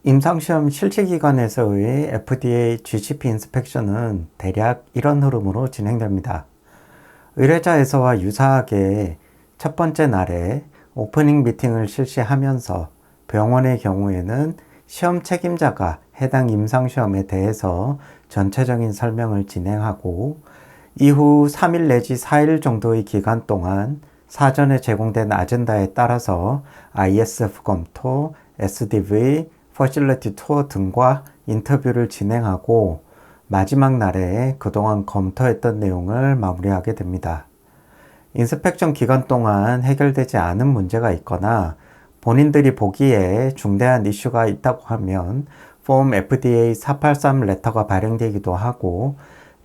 임상시험 실시기관에서의 FDA GCP 인스펙션은 대략 이런 흐름으로 진행됩니다. 의뢰자에서와 유사하게 첫 번째 날에 오프닝 미팅을 실시하면서 병원의 경우에는 시험 책임자가 해당 임상시험에 대해서 전체적인 설명을 진행하고 이후 3일 내지 4일 정도의 기간 동안 사전에 제공된 아젠다에 따라서 ISF 검토, SDV, 퍼실리티 투어 등과 인터뷰를 진행하고 마지막 날에 그동안 검토했던 내용을 마무리하게 됩니다. 인스펙션 기간 동안 해결되지 않은 문제가 있거나 본인들이 보기에 중대한 이슈가 있다고 하면 폼 FDA 483 레터가 발행되기도 하고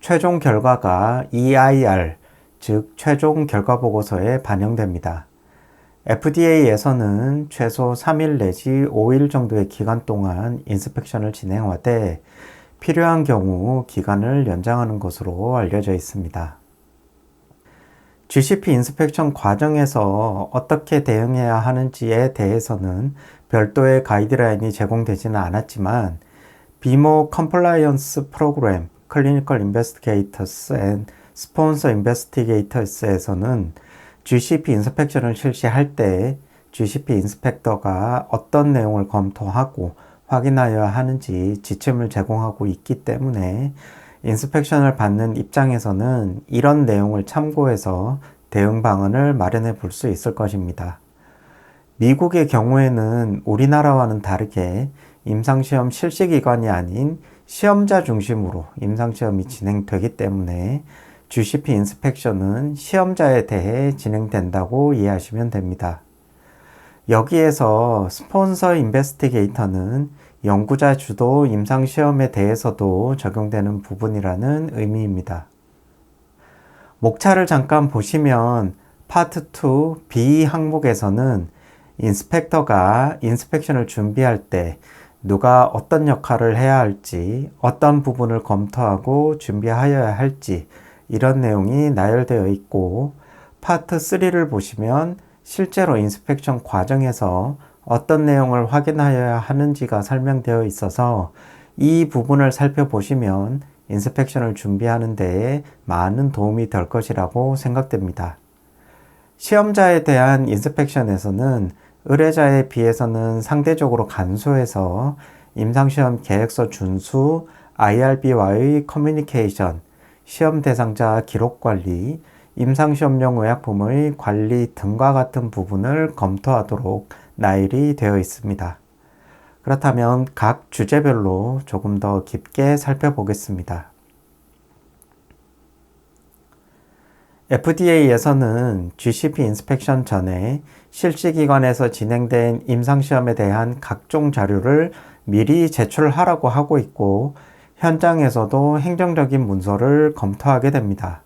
최종 결과가 EIR, 즉 최종 결과 보고서에 반영됩니다. FDA에서는 최소 3일 내지 5일 정도의 기간 동안 인스펙션을 진행하되 필요한 경우 기간을 연장하는 것으로 알려져 있습니다. GCP 인스펙션 과정에서 어떻게 대응해야 하는지에 대해서는 별도의 가이드라인이 제공되지는 않았지만 BMO Compliance Program, Clinical Investigators and Sponsor Investigators에서는 GCP 인스펙션을 실시할 때 GCP 인스펙터가 어떤 내용을 검토하고 확인하여야 하는지 지침을 제공하고 있기 때문에 인스펙션을 받는 입장에서는 이런 내용을 참고해서 대응 방안을 마련해 볼 수 있을 것입니다. 미국의 경우에는 우리나라와는 다르게 임상시험 실시기관이 아닌 시험자 중심으로 임상시험이 진행되기 때문에 GCP 인스펙션은 시험자에 대해 진행된다고 이해하시면 됩니다. 여기에서 스폰서 인베스티게이터는 연구자 주도 임상시험에 대해서도 적용되는 부분이라는 의미입니다. 목차를 잠깐 보시면 파트 2 B 항목에서는 인스펙터가 인스펙션을 준비할 때 누가 어떤 역할을 해야 할지, 어떤 부분을 검토하고 준비하여야 할지 이런 내용이 나열되어 있고 파트 3를 보시면 실제로 인스펙션 과정에서 어떤 내용을 확인하여야 하는지가 설명되어 있어서 이 부분을 살펴보시면 인스펙션을 준비하는 데에 많은 도움이 될 것이라고 생각됩니다. 시험자에 대한 인스펙션에서는 의뢰자에 비해서는 상대적으로 간소해서 임상시험 계획서 준수, IRB와의 커뮤니케이션, 시험 대상자 기록 관리, 임상시험용 의약품의 관리 등과 같은 부분을 검토하도록 나열이 되어 있습니다. 그렇다면 각 주제별로 조금 더 깊게 살펴보겠습니다. FDA에서는 GCP 인스펙션 전에 실시기관에서 진행된 임상시험에 대한 각종 자료를 미리 제출하라고 하고 있고 현장에서도 행정적인 문서를 검토하게 됩니다.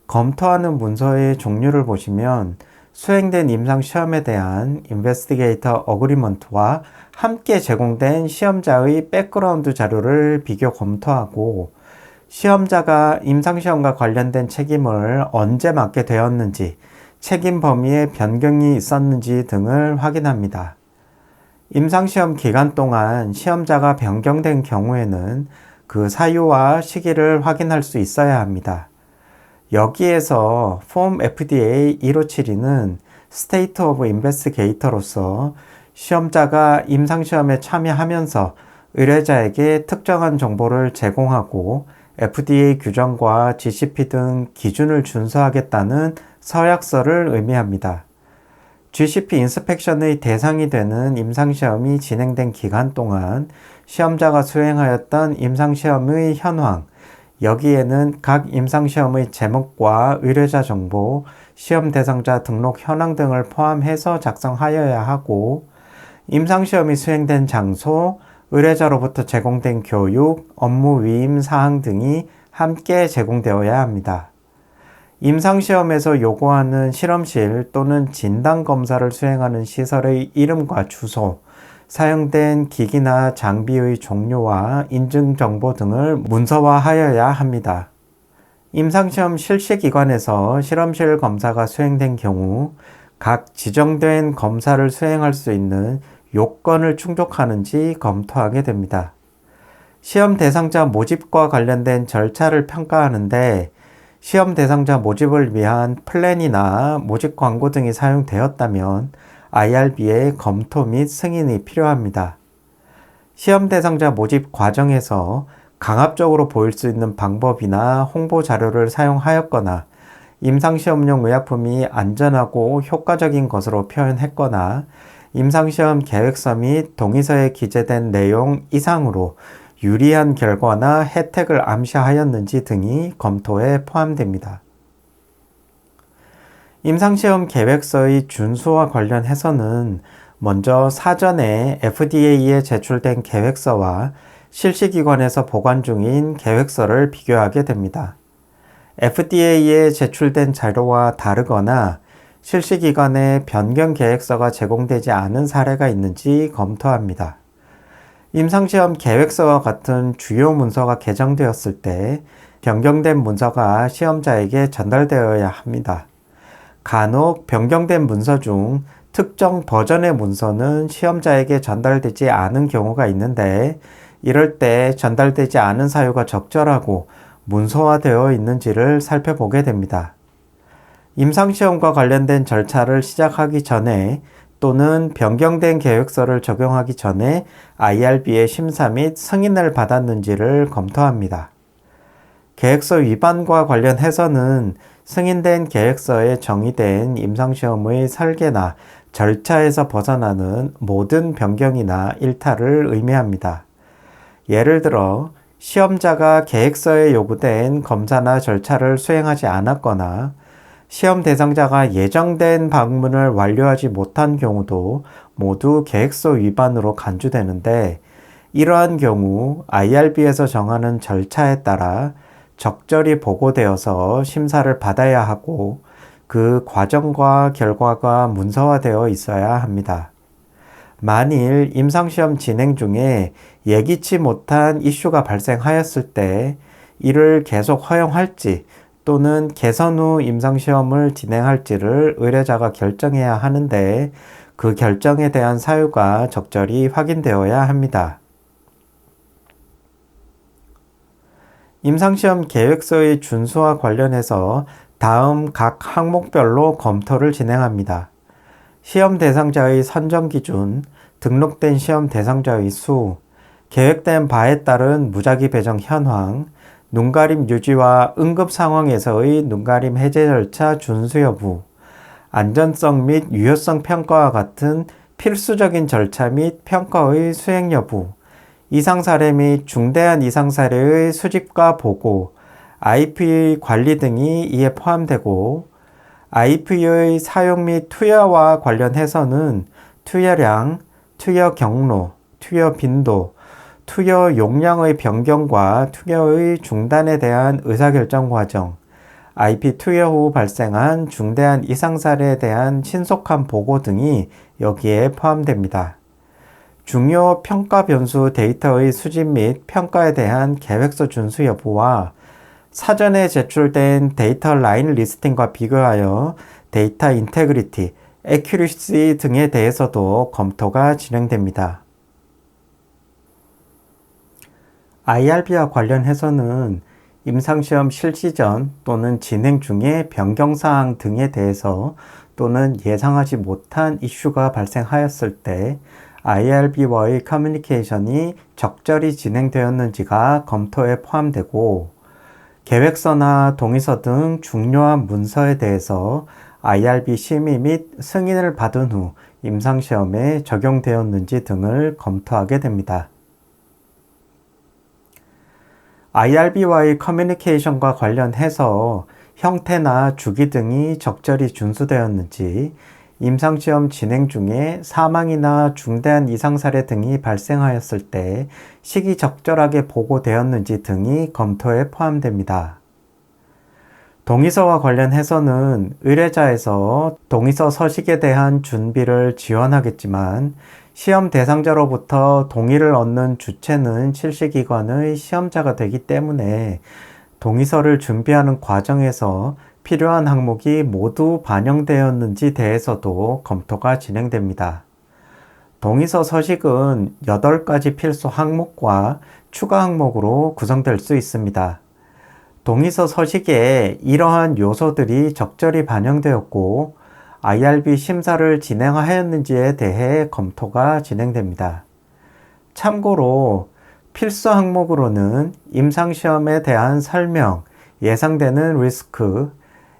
검토하는 문서의 종류를 보시면 수행된 임상시험에 대한 인베스티게이터 어그리먼트와 함께 제공된 시험자의 백그라운드 자료를 비교 검토하고 시험자가 임상시험과 관련된 책임을 언제 맡게 되었는지, 책임 범위에 변경이 있었는지 등을 확인합니다. 임상시험 기간 동안 시험자가 변경된 경우에는 그 사유와 시기를 확인할 수 있어야 합니다. 여기에서 폼 FDA 1572는 State of Investigator로서 시험자가 임상시험에 참여하면서 의뢰자에게 특정한 정보를 제공하고 FDA 규정과 GCP 등 기준을 준수하겠다는 서약서를 의미합니다. GCP 인스펙션의 대상이 되는 임상시험이 진행된 기간 동안 시험자가 수행하였던 임상시험의 현황, 여기에는 각 임상시험의 제목과 의뢰자 정보, 시험 대상자 등록 현황 등을 포함해서 작성하여야 하고 임상시험이 수행된 장소, 의뢰자로부터 제공된 교육, 업무 위임 사항 등이 함께 제공되어야 합니다. 임상시험에서 요구하는 실험실 또는 진단검사를 수행하는 시설의 이름과 주소, 사용된 기기나 장비의 종류와 인증정보 등을 문서화하여야 합니다. 임상시험 실시기관에서 실험실 검사가 수행된 경우 각 지정된 검사를 수행할 수 있는 요건을 충족하는지 검토하게 됩니다. 시험 대상자 모집과 관련된 절차를 평가하는데 시험 대상자 모집을 위한 플랜이나 모집 광고 등이 사용되었다면 IRB의 검토 및 승인이 필요합니다. 시험 대상자 모집 과정에서 강압적으로 보일 수 있는 방법이나 홍보 자료를 사용하였거나 임상시험용 의약품이 안전하고 효과적인 것으로 표현했거나 임상시험 계획서 및 동의서에 기재된 내용 이상으로 유리한 결과나 혜택을 암시하였는지 등이 검토에 포함됩니다. 임상시험 계획서의 준수와 관련해서는 먼저 사전에 FDA에 제출된 계획서와 실시기관에서 보관 중인 계획서를 비교하게 됩니다. FDA에 제출된 자료와 다르거나 실시기관에 변경 계획서가 제공되지 않은 사례가 있는지 검토합니다. 임상시험 계획서와 같은 주요 문서가 개정되었을 때 변경된 문서가 시험자에게 전달되어야 합니다. 간혹 변경된 문서 중 특정 버전의 문서는 시험자에게 전달되지 않은 경우가 있는데 이럴 때 전달되지 않은 사유가 적절하고 문서화되어 있는지를 살펴보게 됩니다. 임상시험과 관련된 절차를 시작하기 전에 또는 변경된 계획서를 적용하기 전에 IRB의 심사 및 승인을 받았는지를 검토합니다. 계획서 위반과 관련해서는 승인된 계획서에 정의된 임상시험의 설계나 절차에서 벗어나는 모든 변경이나 일탈을 의미합니다. 예를 들어 시험자가 계획서에 요구된 검사나 절차를 수행하지 않았거나 시험 대상자가 예정된 방문을 완료하지 못한 경우도 모두 계획서 위반으로 간주되는데 이러한 경우 IRB에서 정하는 절차에 따라 적절히 보고되어서 심사를 받아야 하고 그 과정과 결과가 문서화되어 있어야 합니다. 만일 임상시험 진행 중에 예기치 못한 이슈가 발생하였을 때 이를 계속 허용할지 또는 개선 후 임상시험을 진행할지를 의뢰자가 결정해야 하는데 그 결정에 대한 사유가 적절히 확인되어야 합니다. 임상시험 계획서의 준수와 관련해서 다음 각 항목별로 검토를 진행합니다. 시험 대상자의 선정 기준, 등록된 시험 대상자의 수, 계획된 바에 따른 무작위 배정 현황, 눈가림 유지와 응급 상황에서의 눈가림 해제 절차 준수 여부, 안전성 및 유효성 평가와 같은 필수적인 절차 및 평가의 수행 여부, 이상 사례 및 중대한 이상 사례의 수집과 보고, IP의 관리 등이 이에 포함되고 IP의 사용 및 투여와 관련해서는 투여량, 투여 경로, 투여 빈도, 투여 용량의 변경과 투여의 중단에 대한 의사결정 과정, IP 투여 후 발생한 중대한 이상 사례에 대한 신속한 보고 등이 여기에 포함됩니다. 중요 평가 변수 데이터의 수집 및 평가에 대한 계획서 준수 여부와 사전에 제출된 데이터 라인 리스팅과 비교하여 데이터 인테그리티, 애큐리시 등에 대해서도 검토가 진행됩니다. IRB와 관련해서는 임상시험 실시 전 또는 진행 중에 변경사항 등에 대해서 또는 예상하지 못한 이슈가 발생하였을 때 IRB와의 커뮤니케이션이 적절히 진행되었는지가 검토에 포함되고 계획서나 동의서 등 중요한 문서에 대해서 IRB 심의 및 승인을 받은 후 임상시험에 적용되었는지 등을 검토하게 됩니다. IRB와의 커뮤니케이션과 관련해서 형태나 주기 등이 적절히 준수되었는지, 임상시험 진행 중에 사망이나 중대한 이상 사례 등이 발생하였을 때 시기적절하게 보고되었는지 등이 검토에 포함됩니다. 동의서와 관련해서는 의뢰자에서 동의서 서식에 대한 준비를 지원하겠지만 시험 대상자로부터 동의를 얻는 주체는 실시기관의 시험자가 되기 때문에 동의서를 준비하는 과정에서 필요한 항목이 모두 반영되었는지 대해서도 검토가 진행됩니다. 동의서 서식은 8가지 필수 항목과 추가 항목으로 구성될 수 있습니다. 동의서 서식에 이러한 요소들이 적절히 반영되었고 IRB 심사를 진행하였는지에 대해 검토가 진행됩니다. 참고로 필수 항목으로는 임상시험에 대한 설명, 예상되는 리스크,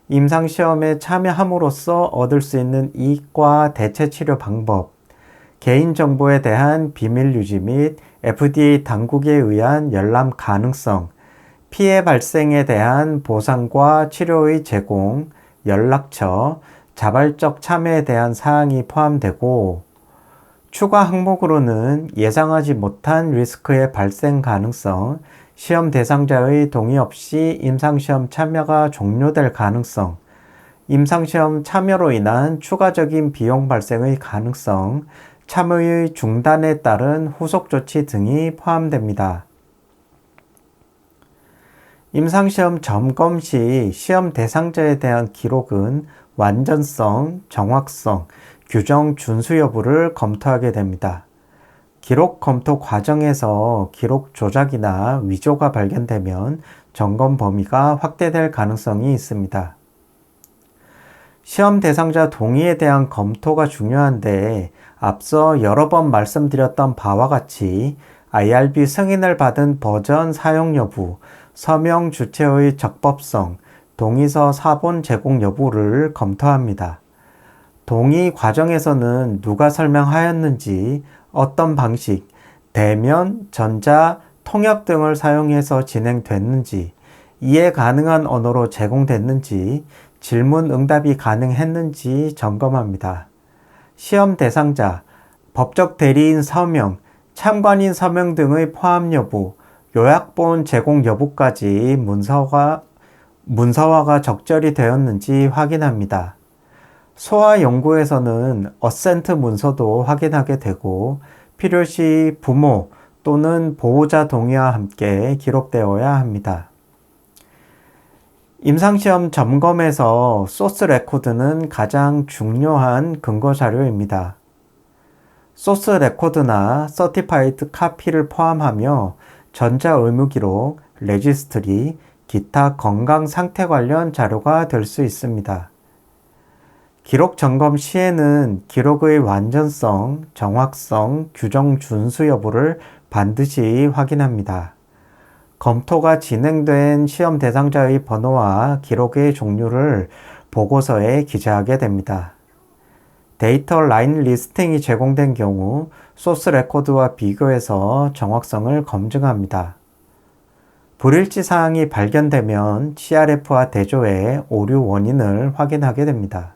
임상시험에 참여함으로써 얻을 수 있는 이익과 대체치료 방법, 개인정보에 대한 비밀 유지 및 FDA 당국에 의한 열람 가능성, 피해 발생에 대한 보상과 치료의 제공, 연락처, 자발적 참여에 대한 사항이 포함되고 추가 항목으로는 예상하지 못한 리스크의 발생 가능성, 시험 대상자의 동의 없이 임상시험 참여가 종료될 가능성, 임상시험 참여로 인한 추가적인 비용 발생의 가능성, 참여의 중단에 따른 후속 조치 등이 포함됩니다. 임상시험 점검 시 시험 대상자에 대한 기록은 완전성, 정확성, 규정 준수 여부를 검토하게 됩니다. 기록 검토 과정에서 기록 조작이나 위조가 발견되면 점검 범위가 확대될 가능성이 있습니다. 시험 대상자 동의에 대한 검토가 중요한데 앞서 여러 번 말씀드렸던 바와 같이 IRB 승인을 받은 버전 사용 여부, 서명 주체의 적법성, 동의서 사본 제공 여부를 검토합니다. 동의 과정에서는 누가 설명하였는지, 어떤 방식, 대면, 전자, 통역 등을 사용해서 진행됐는지, 이해 가능한 언어로 제공됐는지, 질문 응답이 가능했는지 점검합니다. 시험 대상자, 법적 대리인 서명, 참관인 서명 등의 포함 여부, 요약본 제공 여부까지 문서화가 적절히 되었는지 확인합니다. 소아 연구에서는 어센트 문서도 확인하게 되고 필요시 부모 또는 보호자 동의와 함께 기록되어야 합니다. 임상시험 점검에서 소스 레코드는 가장 중요한 근거 자료입니다. 소스 레코드나 서티파이드 카피를 포함하며 전자 의무기록, 레지스트리, 기타 건강 상태 관련 자료가 될 수 있습니다. 기록 점검 시에는 기록의 완전성, 정확성, 규정 준수 여부를 반드시 확인합니다. 검토가 진행된 시험 대상자의 번호와 기록의 종류를 보고서에 기재하게 됩니다. 데이터 라인 리스팅이 제공된 경우 소스 레코드와 비교해서 정확성을 검증합니다. 불일치 사항이 발견되면 CRF와 대조해 오류 원인을 확인하게 됩니다.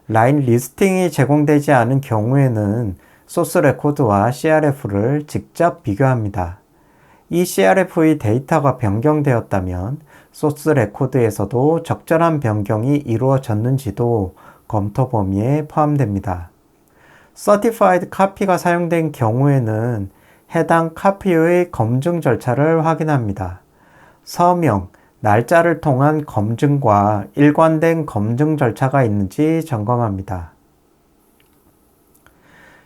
라인 리스팅이 제공되지 않은 경우에는 소스 레코드와 CRF를 직접 비교합니다. 이 CRF의 데이터가 변경되었다면 소스 레코드에서도 적절한 변경이 이루어졌는지도 검토 범위에 포함됩니다. Certified Copy가 사용된 경우에는 해당 카피의 검증 절차를 확인합니다. 서명, 날짜를 통한 검증과 일관된 검증 절차가 있는지 점검합니다.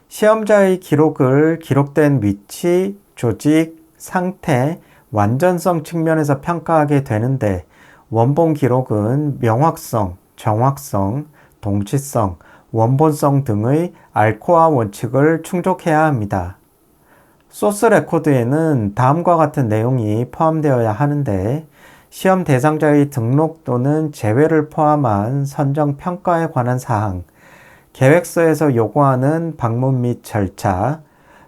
시험자의 기록을 기록된 위치, 조직, 상태, 완전성 측면에서 평가하게 되는데 원본 기록은 명확성, 정확성, 동치성, 원본성 등의 알코아 원칙을 충족해야 합니다. 소스 레코드에는 다음과 같은 내용이 포함되어야 하는데 시험 대상자의 등록 또는 제외를 포함한 선정 평가에 관한 사항, 계획서에서 요구하는 방문 및 절차,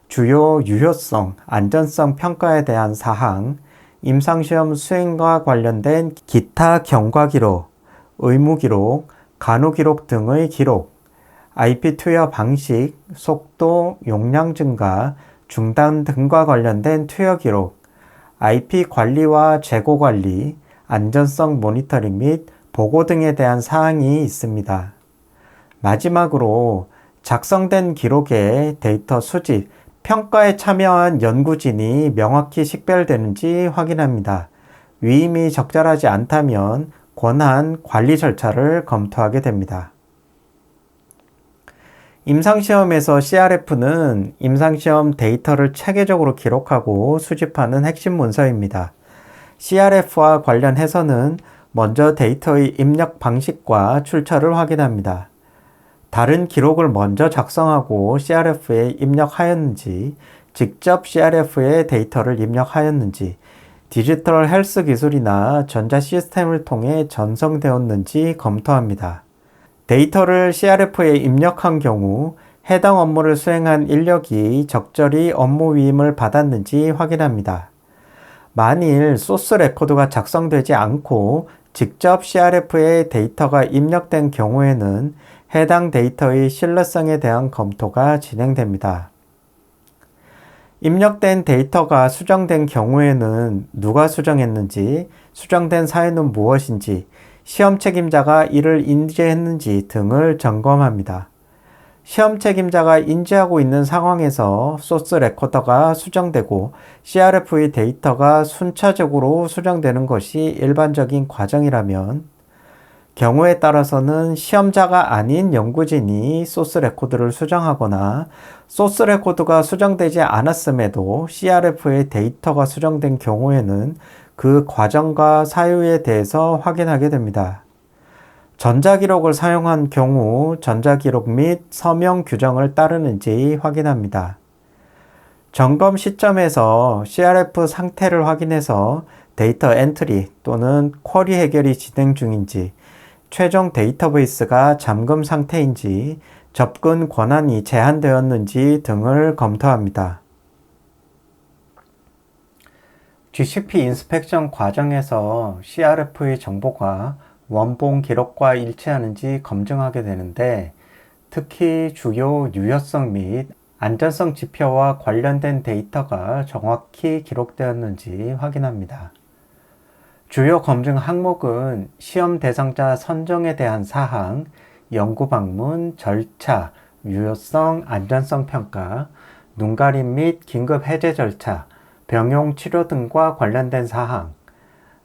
주요 유효성, 안전성 평가에 대한 사항, 임상시험 수행과 관련된 기타 경과 기록, 의무 기록, 간호 기록 등의 기록, IP 투여 방식, 속도, 용량 증가, 중단 등과 관련된 투여 기록, IP 관리와 재고 관리, 안전성 모니터링 및 보고 등에 대한 사항이 있습니다. 마지막으로 작성된 기록에 데이터 수집, 평가에 참여한 연구진이 명확히 식별되는지 확인합니다. 위임이 적절하지 않다면 권한 관리 절차를 검토하게 됩니다. 임상시험에서 CRF는 임상시험 데이터를 체계적으로 기록하고 수집하는 핵심 문서입니다. CRF와 관련해서는 먼저 데이터의 입력 방식과 출처를 확인합니다. 다른 기록을 먼저 작성하고 CRF에 입력하였는지, 직접 CRF에 데이터를 입력하였는지, 디지털 헬스 기술이나 전자 시스템을 통해 전송되었는지 검토합니다. 데이터를 CRF에 입력한 경우 해당 업무를 수행한 인력이 적절히 업무 위임을 받았는지 확인합니다. 만일 소스 레코드가 작성되지 않고 직접 CRF에 데이터가 입력된 경우에는 해당 데이터의 신뢰성에 대한 검토가 진행됩니다. 입력된 데이터가 수정된 경우에는 누가 수정했는지, 수정된 사유는 무엇인지, 시험 책임자가 이를 인지했는지 등을 점검합니다. 시험 책임자가 인지하고 있는 상황에서 소스 레코더가 수정되고 CRF의 데이터가 순차적으로 수정되는 것이 일반적인 과정이라면, 경우에 따라서는 시험자가 아닌 연구진이 소스 레코드를 수정하거나 소스 레코드가 수정되지 않았음에도 CRF의 데이터가 수정된 경우에는 그 과정과 사유에 대해서 확인하게 됩니다. 전자기록을 사용한 경우 전자기록 및 서명 규정을 따르는지 확인합니다. 점검 시점에서 CRF 상태를 확인해서 데이터 엔트리 또는 쿼리 해결이 진행 중인지, 최종 데이터베이스가 잠금 상태인지, 접근 권한이 제한되었는지 등을 검토합니다. GCP 인스펙션 과정에서 CRF의 정보가 원본 기록과 일치하는지 검증하게 되는데, 특히 주요 유효성 및 안전성 지표와 관련된 데이터가 정확히 기록되었는지 확인합니다. 주요 검증 항목은 시험 대상자 선정에 대한 사항, 연구 방문, 절차, 유효성, 안전성 평가, 눈가림 및 긴급 해제 절차, 병용 치료 등과 관련된 사항,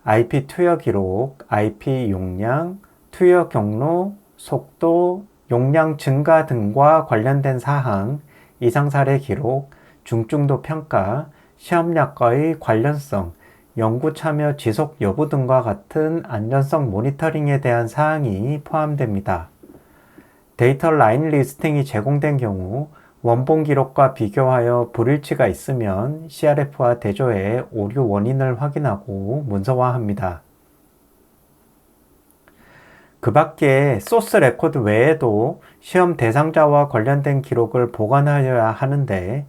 IP 투여 기록, IP 용량, 투여 경로, 속도, 용량 증가 등과 관련된 사항, 이상 사례 기록, 중증도 평가, 시험 약과의 관련성, 연구 참여 지속 여부 등과 같은 안전성 모니터링에 대한 사항이 포함됩니다. 데이터 라인 리스팅이 제공된 경우 원본 기록과 비교하여 불일치가 있으면 CRF와 대조해 오류 원인을 확인하고 문서화합니다. 그 밖에 소스 레코드 외에도 시험 대상자와 관련된 기록을 보관하여야 하는데,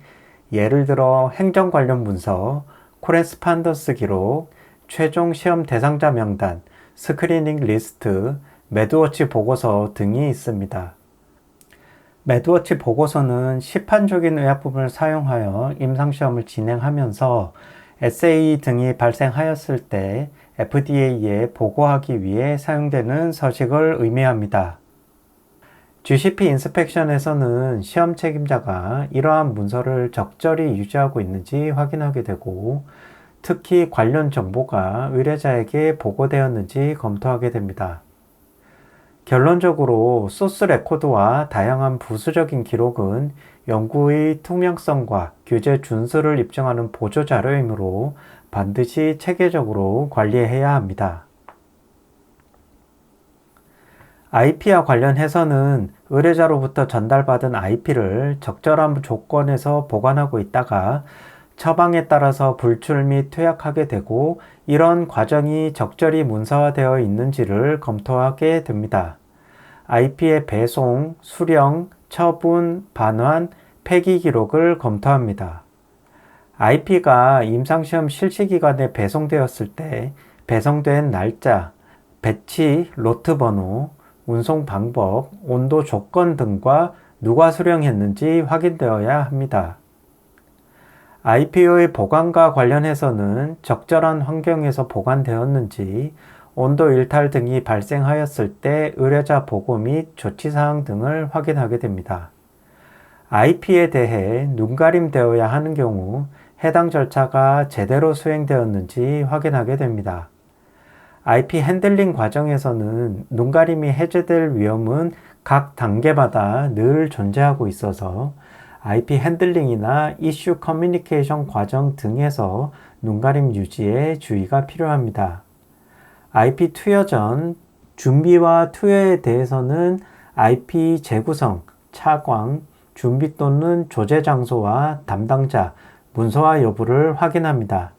예를 들어 행정 관련 문서, 코레스판던스 기록, 최종 시험 대상자 명단, 스크리닝 리스트, 매드워치 보고서 등이 있습니다. 매드워치 보고서는 시판적인 의약품을 사용하여 임상시험을 진행하면서 SAE 등이 발생하였을 때 FDA에 보고하기 위해 사용되는 서식을 의미합니다. GCP 인스펙션에서는 시험 책임자가 이러한 문서를 적절히 유지하고 있는지 확인하게 되고, 특히 관련 정보가 의뢰자에게 보고되었는지 검토하게 됩니다. 결론적으로 소스 레코드와 다양한 부수적인 기록은 연구의 투명성과 규제 준수를 입증하는 보조 자료이므로 반드시 체계적으로 관리해야 합니다. IP와 관련해서는 의뢰자로부터 전달받은 IP를 적절한 조건에서 보관하고 있다가 처방에 따라서 불출 및 퇴약하게 되고, 이런 과정이 적절히 문서화되어 있는지를 검토하게 됩니다. IP의 배송, 수령, 처분, 반환, 폐기 기록을 검토합니다. IP가 임상시험 실시 기간에 배송되었을 때 배송된 날짜, 배치, 로트 번호, 운송 방법, 온도 조건 등과 누가 수령했는지 확인되어야 합니다. IP의 보관과 관련해서는 적절한 환경에서 보관되었는지, 온도 일탈 등이 발생하였을 때 의뢰자 보고 및 조치사항 등을 확인하게 됩니다. IP에 대해 눈가림되어야 하는 경우 해당 절차가 제대로 수행되었는지 확인하게 됩니다. IP 핸들링 과정에서는 눈가림이 해제될 위험은 각 단계마다 늘 존재하고 있어서 IP 핸들링이나 이슈 커뮤니케이션 과정 등에서 눈가림 유지에 주의가 필요합니다. IP 투여 전 준비와 투여에 대해서는 IP 재구성, 차광, 준비 또는 조제 장소와 담당자, 문서화 여부를 확인합니다.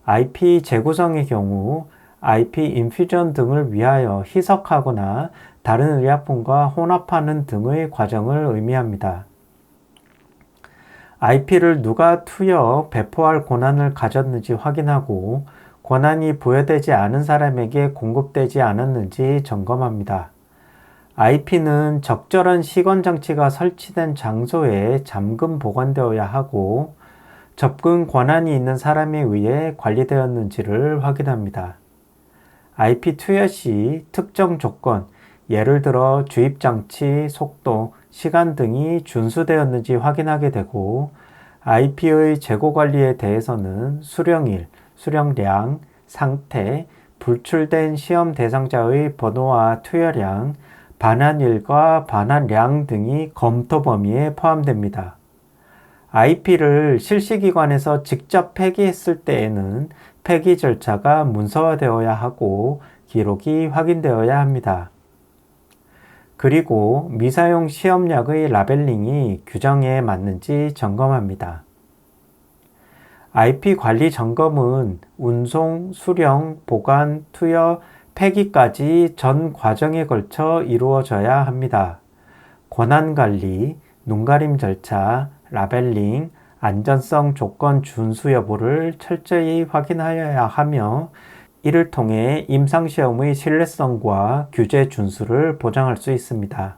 IP 재구성의 경우 IP 인퓨전 등을 위하여 희석하거나 다른 의약품과 혼합하는 등의 과정을 의미합니다. IP를 누가 투여, 배포할 권한을 가졌는지 확인하고 권한이 부여되지 않은 사람에게 공급되지 않았는지 점검합니다. IP는 적절한 시건 장치가 설치된 장소에 잠금 보관되어야 하고 접근 권한이 있는 사람에 의해 관리되었는지를 확인합니다. IP 투여 시 특정 조건, 예를 들어 주입 장치, 속도, 시간 등이 준수되었는지 확인하게 되고 IP의 재고 관리에 대해서는 수령일, 수령량, 상태, 불출된 시험 대상자의 번호와 투여량, 반환일과 반환량 등이 검토 범위에 포함됩니다. IP를 실시기관에서 직접 폐기했을 때에는 폐기 절차가 문서화되어야 하고 기록이 확인되어야 합니다. 그리고 미사용 시험약의 라벨링이 규정에 맞는지 점검합니다. IP 관리 점검은 운송, 수령, 보관, 투여, 폐기까지 전 과정에 걸쳐 이루어져야 합니다. 권한관리, 눈가림 절차, 라벨링, 안전성 조건 준수 여부를 철저히 확인하여야 하며 이를 통해 임상시험의 신뢰성과 규제 준수를 보장할 수 있습니다.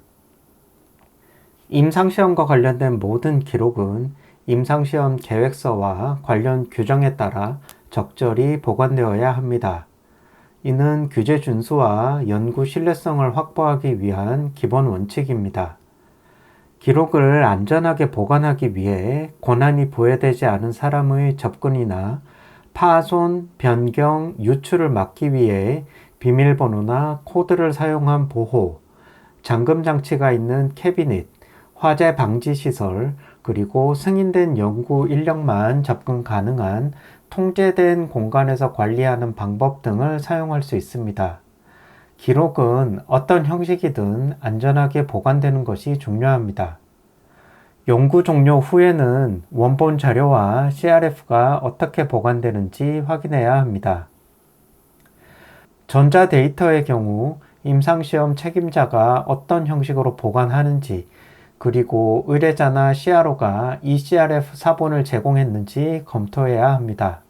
임상시험과 관련된 모든 기록은 임상시험 계획서와 관련 규정에 따라 적절히 보관되어야 합니다. 이는 규제 준수와 연구 신뢰성을 확보하기 위한 기본 원칙입니다. 기록을 안전하게 보관하기 위해 권한이 부여되지 않은 사람의 접근이나 파손, 변경, 유출을 막기 위해 비밀번호나 코드를 사용한 보호, 잠금 장치가 있는 캐비닛, 화재 방지 시설, 그리고 승인된 연구 인력만 접근 가능한 통제된 공간에서 관리하는 방법 등을 사용할 수 있습니다. 기록은 어떤 형식이든 안전하게 보관되는 것이 중요합니다. 연구 종료 후에는 원본 자료와 CRF가 어떻게 보관되는지 확인해야 합니다. 전자데이터의 경우 임상시험 책임자가 어떤 형식으로 보관하는지, 그리고 의뢰자나 CRO가 eCRF 사본을 제공했는지 검토해야 합니다.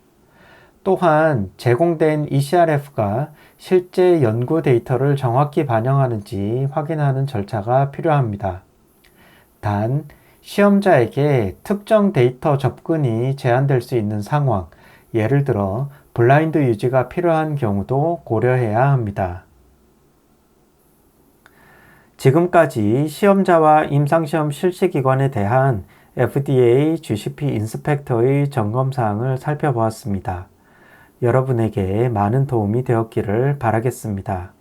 또한 제공된 eCRF가 실제 연구 데이터를 정확히 반영하는지 확인하는 절차가 필요합니다. 단, 시험자에게 특정 데이터 접근이 제한될 수 있는 상황, 예를 들어 블라인드 유지가 필요한 경우도 고려해야 합니다. 지금까지 시험자와 임상시험 실시기관에 대한 FDA GCP 인스펙터의 점검사항을 살펴보았습니다. 여러분에게 많은 도움이 되었기를 바라겠습니다.